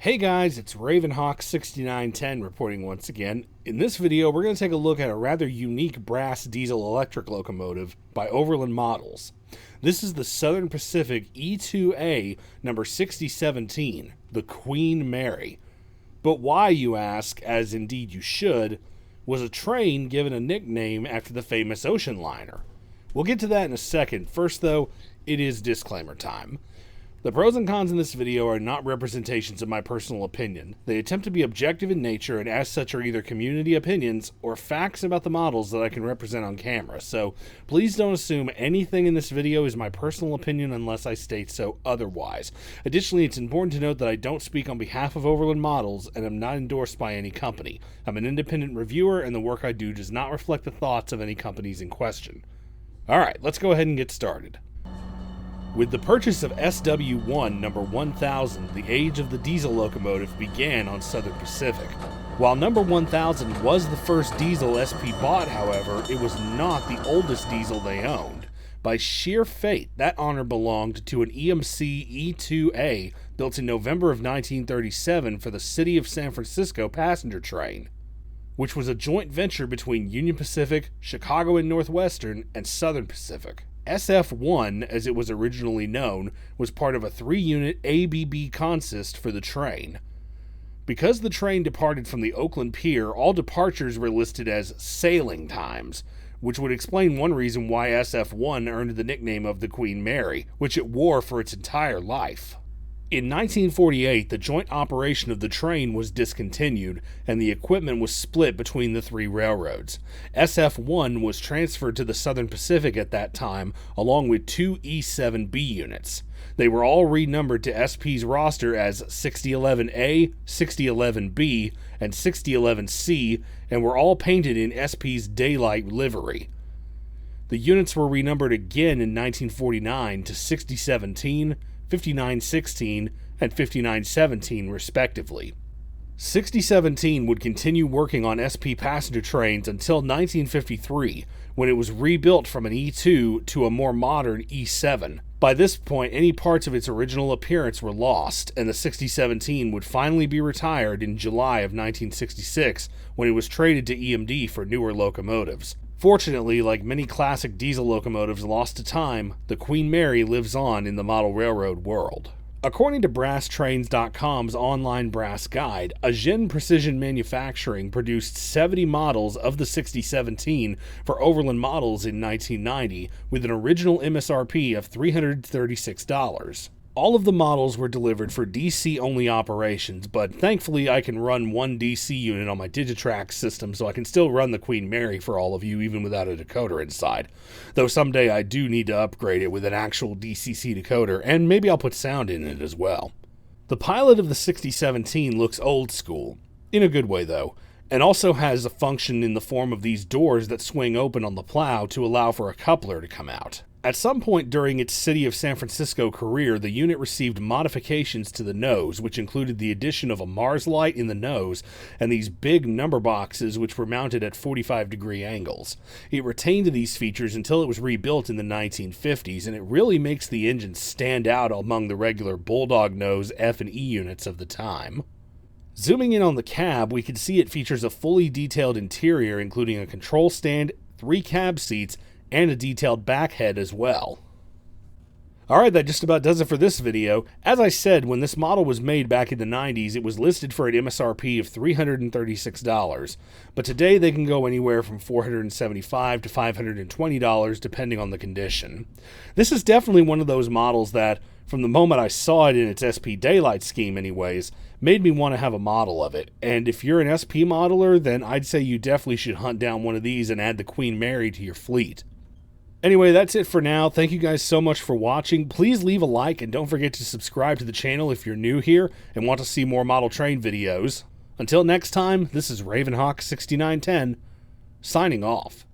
Hey guys, it's Ravenhawk6910 reporting once again. In this video, we're going to take a look at a rather unique brass diesel-electric locomotive by Overland Models. This is the Southern Pacific E2A number 6017, the Queen Mary. But why, you ask, as indeed you should, was a train given a nickname after the famous ocean liner? We'll get to that in a second. First though, it is disclaimer time. The pros and cons in this video are not representations of my personal opinion. They attempt to be objective in nature and as such are either community opinions or facts about the models that I can represent on camera, so please don't assume anything in this video is my personal opinion unless I state so otherwise. Additionally, it's important to note that I don't speak on behalf of Overland Models and am not endorsed by any company. I'm an independent reviewer and the work I do does not reflect the thoughts of any companies in question. Alright, let's go ahead and get started. With the purchase of SW1 number 1000, the age of the diesel locomotive began on Southern Pacific. While number 1000 was the first diesel SP bought, however, it was not the oldest diesel they owned. By sheer fate, that honor belonged to an EMC E2A built in November of 1937 for the City of San Francisco passenger train, which was a joint venture between Union Pacific, Chicago and Northwestern, and Southern Pacific. SF1, as it was originally known, was part of a 3-unit ABB consist for the train. Because the train departed from the Oakland Pier, all departures were listed as sailing times, which would explain one reason why SF1 earned the nickname of the Queen Mary, which it wore for its entire life. In 1948, the joint operation of the train was discontinued, and the equipment was split between the three railroads. SF1 was transferred to the Southern Pacific at that time, along with 2 E7B units. They were all renumbered to SP's roster as 6011A, 6011B, and 6011C, and were all painted in SP's daylight livery. The units were renumbered again in 1949 to 6017, 5916, and 5917 respectively. 6017 would continue working on SP passenger trains until 1953, when it was rebuilt from an E2 to a more modern E7. By this point, any parts of its original appearance were lost, and the 6017 would finally be retired in July of 1966 when it was traded to EMD for newer locomotives. Fortunately, like many classic diesel locomotives lost to time, the Queen Mary lives on in the model railroad world. According to BrassTrains.com's online brass guide, Agen Precision Manufacturing produced 70 models of the 6017 for Overland Models in 1990, with an original MSRP of $336. All of the models were delivered for DC-only operations, but thankfully I can run one DC unit on my Digitrax system, so I can still run the Queen Mary for all of you, even without a decoder inside. Though someday I do need to upgrade it with an actual DCC decoder, and maybe I'll put sound in it as well. The pilot of the 6017 looks old school, in a good way though, and also has a function in the form of these doors that swing open on the plow to allow for a coupler to come out. At some point during its City of San Francisco career, the unit received modifications to the nose, which included the addition of a Mars light in the nose and these big number boxes which were mounted at 45-degree angles. It retained these features until it was rebuilt in the 1950s, and it really makes the engine stand out among the regular Bulldog nose F and E units of the time. Zooming in on the cab, we can see it features a fully detailed interior including a control stand, 3 cab seats, and a detailed back head as well. Alright, that just about does it for this video. As I said, when this model was made back in the 90s, it was listed for an MSRP of $336, but today they can go anywhere from $475 to $520 depending on the condition. This is definitely one of those models that, from the moment I saw it in its SP Daylight scheme anyways, made me want to have a model of it, and if you're an SP modeler, then I'd say you definitely should hunt down one of these and add the Queen Mary to your fleet. Anyway, that's it for now. Thank you guys so much for watching. Please leave a like and don't forget to subscribe to the channel if you're new here and want to see more model train videos. Until next time, this is Ravenhawk6910, signing off.